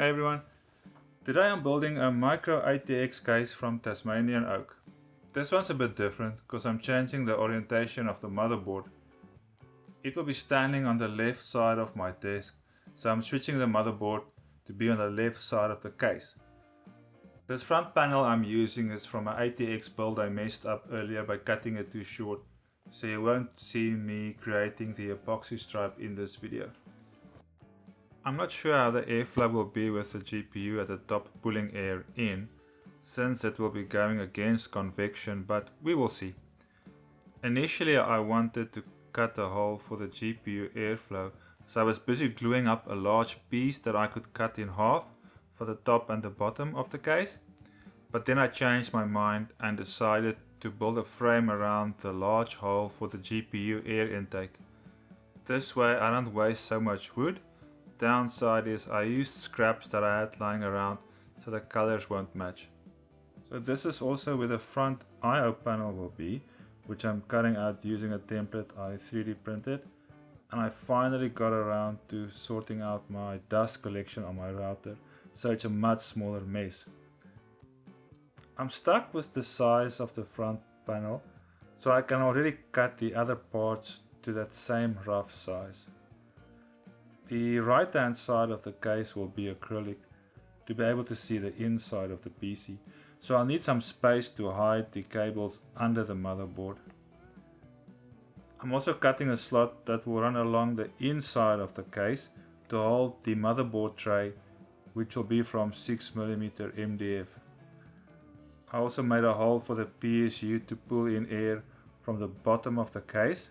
Hey everyone, today I'm building a micro ATX case from Tasmanian Oak. This one's a bit different because I'm changing the orientation of the motherboard. It will be standing on the left side of my desk, so I'm switching the motherboard to be on the left side of the case. This front panel I'm using is from an ATX build I messed up earlier by cutting it too short, so you won't see me creating the epoxy stripe in this video. I'm not sure how the airflow will be with the GPU at the top pulling air in, since it will be going against convection, but we will see. Initially I wanted to cut a hole for the GPU airflow, so I was busy gluing up a large piece that I could cut in half for the top and the bottom of the case. But then I changed my mind and decided to build a frame around the large hole for the GPU air intake. This way I don't waste so much wood. Downside is I used scraps that I had lying around, so the colors won't match. So this is also where the front I/O panel will be, which I'm cutting out using a template I 3D printed, and I finally got around to sorting out my dust collection on my router, so it's a much smaller mess. I'm stuck with the size of the front panel, so I can already cut the other parts to that same rough size. The right hand side of the case will be acrylic to be able to see the inside of the PC, so I'll need some space to hide the cables under the motherboard. I'm also cutting a slot that will run along the inside of the case to hold the motherboard tray, which will be from 6mm MDF. I also made a hole for the PSU to pull in air from the bottom of the case,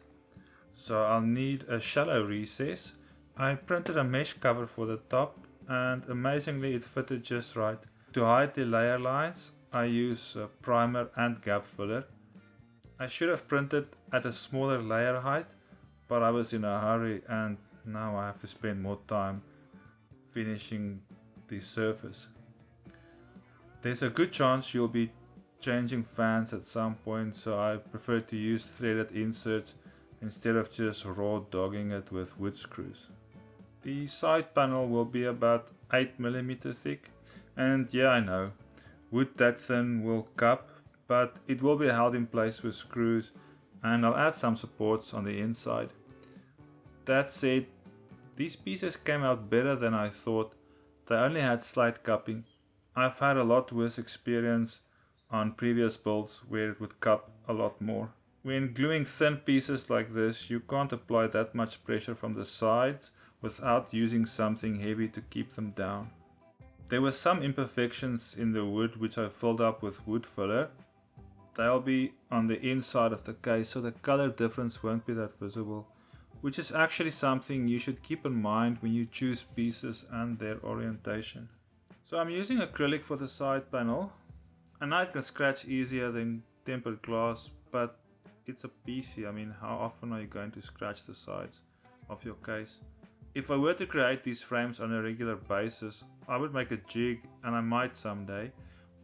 so I'll need a shallow recess. I printed a mesh cover for the top and amazingly it fitted just right. To hide the layer lines, I use a primer and gap filler. I should have printed at a smaller layer height, but I was in a hurry and now I have to spend more time finishing the surface. There's a good chance you'll be changing fans at some point, so I prefer to use threaded inserts instead of just raw dogging it with wood screws. The side panel will be about 8mm thick, and yeah, I know, wood that thin will cup, but it will be held in place with screws, and I'll add some supports on the inside. That said, these pieces came out better than I thought. They only had slight cupping. I've had a lot worse experience on previous builds where it would cup a lot more. When gluing thin pieces like this, you can't apply that much pressure from the sides without using something heavy to keep them down. There were some imperfections in the wood which I filled up with wood filler. They'll be on the inside of the case, so the color difference won't be that visible, which is actually something you should keep in mind when you choose pieces and their orientation. So I'm using acrylic for the side panel. A knife can scratch easier than tempered glass, but it's a PC. I mean, how often are you going to scratch the sides of your case? If I were to create these frames on a regular basis, I would make a jig, and I might someday,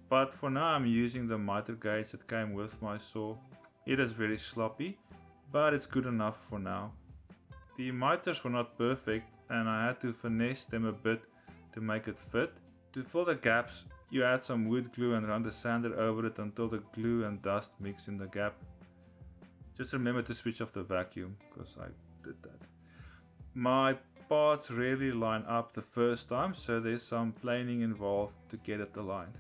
but for now I'm using the miter gauge that came with my saw. It is very sloppy, but it's good enough for now. The miters were not perfect and I had to finesse them a bit to make it fit. To fill the gaps, you add some wood glue and run the sander over it until the glue and dust mix in the gap. Just remember to switch off the vacuum, because I did that. My parts rarely line up the first time, so there's some planing involved to get it aligned.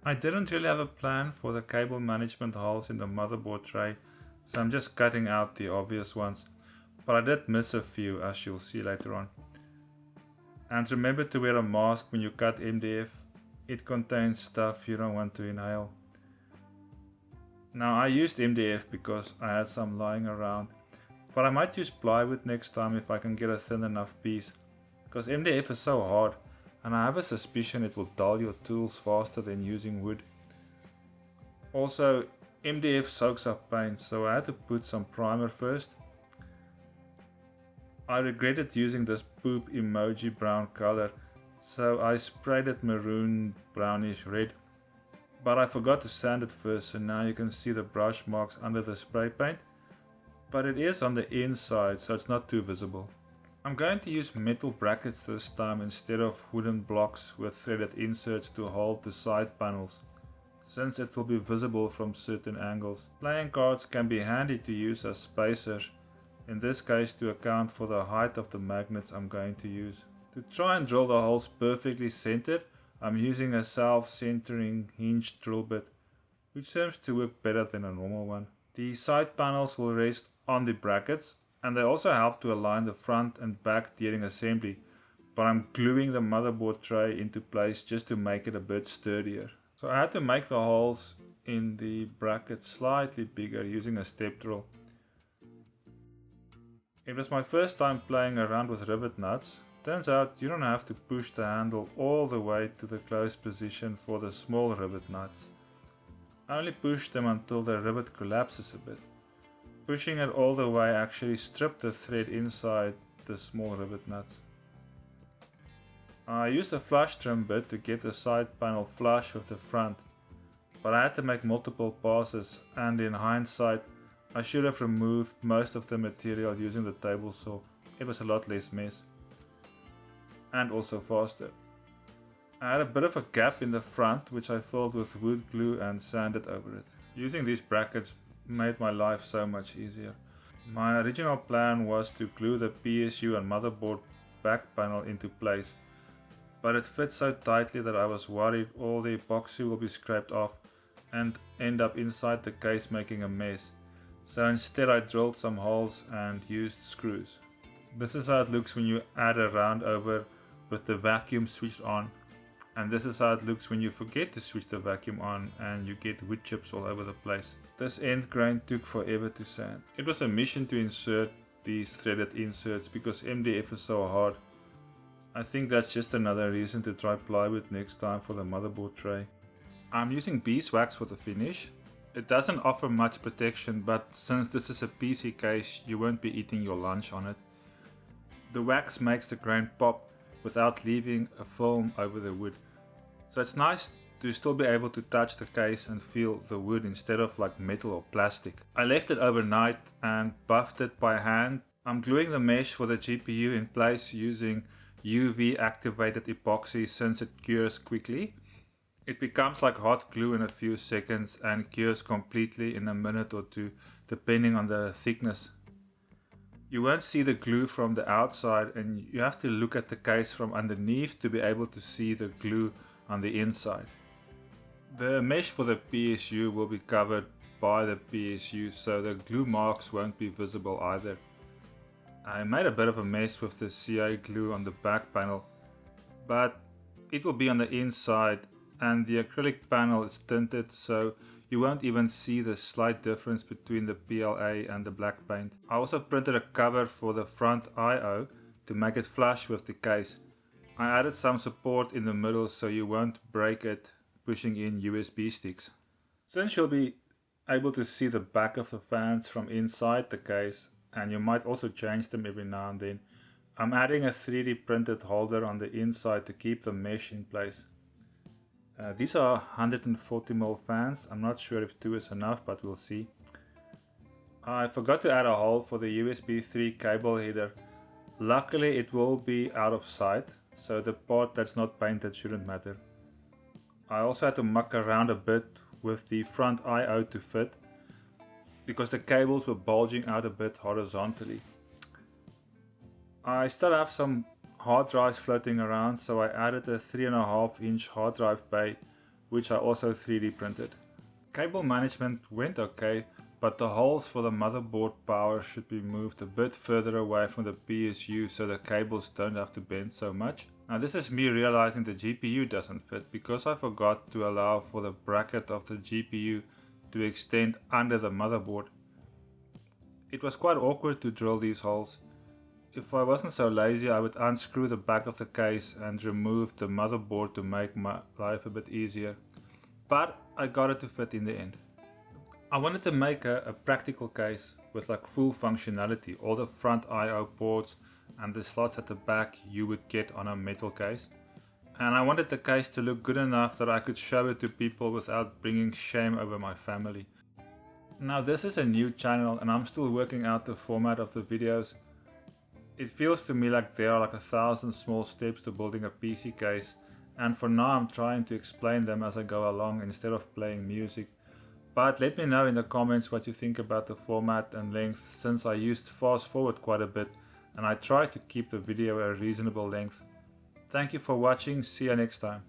I didn't really have a plan for the cable management holes in the motherboard tray, so I'm just cutting out the obvious ones, but I did miss a few, as you'll see later on. And remember to wear a mask when you cut MDF, it contains stuff you don't want to inhale. Now I used MDF because I had some lying around, but I might use plywood next time if I can get a thin enough piece, because MDF is so hard and I have a suspicion it will dull your tools faster than using wood. Also, MDF soaks up paint, so I had to put some primer first. I regretted using this poop emoji brown color, so I sprayed it maroon brownish red. But I forgot to sand it first, so now you can see the brush marks under the spray paint. But it is on the inside, so it's not too visible. I'm going to use metal brackets this time instead of wooden blocks with threaded inserts to hold the side panels, since it will be visible from certain angles. Playing cards can be handy to use as spacers, in this case to account for the height of the magnets I'm going to use. To try and drill the holes perfectly centered, I'm using a self-centering hinged drill bit, which seems to work better than a normal one. The side panels will rest on the brackets, and they also help to align the front and back during assembly, but I'm gluing the motherboard tray into place just to make it a bit sturdier. So I had to make the holes in the brackets slightly bigger using a step drill. It was my first time playing around with rivet nuts. Turns out you don't have to push the handle all the way to the closed position for the small rivet nuts. I only push them until the rivet collapses a bit. Pushing it all the way actually stripped the thread inside the small rivet nuts. I used a flush trim bit to get the side panel flush with the front, but I had to make multiple passes, and in hindsight I should have removed most of the material using the table saw. It was a lot less mess. And also faster. I had a bit of a gap in the front which I filled with wood glue and sanded over it. Using these brackets made my life so much easier. My original plan was to glue the PSU and motherboard back panel into place, but it fit so tightly that I was worried all the epoxy will be scraped off and end up inside the case making a mess. So instead I drilled some holes and used screws. This is how it looks when you add a round over with the vacuum switched on, and this is how it looks when you forget to switch the vacuum on and you get wood chips all over the place. This end grain took forever to sand. It was a mission to insert these threaded inserts because MDF is so hard. I think that's just another reason to try plywood next time for the motherboard tray. I'm using beeswax for the finish. It doesn't offer much protection, but since this is a PC case, you won't be eating your lunch on it. The wax makes the grain pop without leaving a film over the wood. So it's nice to still be able to touch the case and feel the wood instead of like metal or plastic. I left it overnight and buffed it by hand. I'm gluing the mesh for the GPU in place using UV activated epoxy since it cures quickly. It becomes like hot glue in a few seconds and cures completely in a minute or two depending on the thickness. You won't see the glue from the outside, and you have to look at the case from underneath to be able to see the glue on the inside. The mesh for the PSU will be covered by the PSU, so the glue marks won't be visible either. I made a bit of a mess with the CA glue on the back panel, but it will be on the inside, and the acrylic panel is tinted, so you won't even see the slight difference between the PLA and the black paint. I also printed a cover for the front I/O to make it flush with the case. I added some support in the middle so you won't break it pushing in USB sticks. Since you'll be able to see the back of the fans from inside the case, and you might also change them every now and then, I'm adding a 3D printed holder on the inside to keep the mesh in place. These are 140mm fans. I'm not sure if 2 is enough, but we'll see. I forgot to add a hole for the USB 3 cable header. Luckily it will be out of sight, so the part that's not painted shouldn't matter. I also had to muck around a bit with the front I/O to fit, because the cables were bulging out a bit horizontally. I still have some hard drives floating around, so I added a 3.5-inch hard drive bay, which I also 3D printed. Cable management went okay, but the holes for the motherboard power should be moved a bit further away from the PSU so the cables don't have to bend so much. Now this is me realizing the GPU doesn't fit because I forgot to allow for the bracket of the GPU to extend under the motherboard. It was quite awkward to drill these holes. If I wasn't so lazy, I would unscrew the back of the case and remove the motherboard to make my life a bit easier. But I got it to fit in the end. I wanted to make a practical case with like full functionality, all the front I/O ports and the slots at the back you would get on a metal case. And I wanted the case to look good enough that I could show it to people without bringing shame over my family. Now this is a new channel and I'm still working out the format of the videos. It feels to me like there are like 1,000 small steps to building a PC case, and for now I'm trying to explain them as I go along instead of playing music. But let me know in the comments what you think about the format and length, since I used fast forward quite a bit and I try to keep the video a reasonable length. Thank you for watching, see you next time.